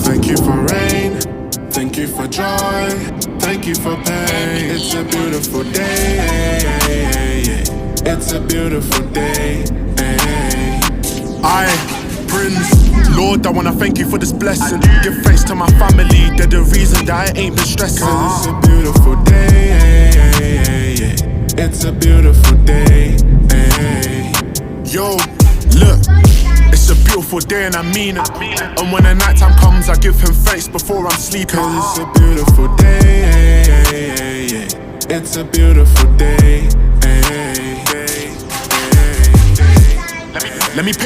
Thank you for rain, thank you for joy, thank you for pain. It's a beautiful day, it's a beautiful day. Prince, Lord, I wanna thank you for this blessing. Give thanks to my family, they're the reason that I ain't been stressing. It's a beautiful day, it's a beautiful day. Yo, look, it's a beautiful day and I mean it. And when the night time comes, I give him thanks before I'm sleeping. Cause it's a beautiful day, it's a beautiful day. Let me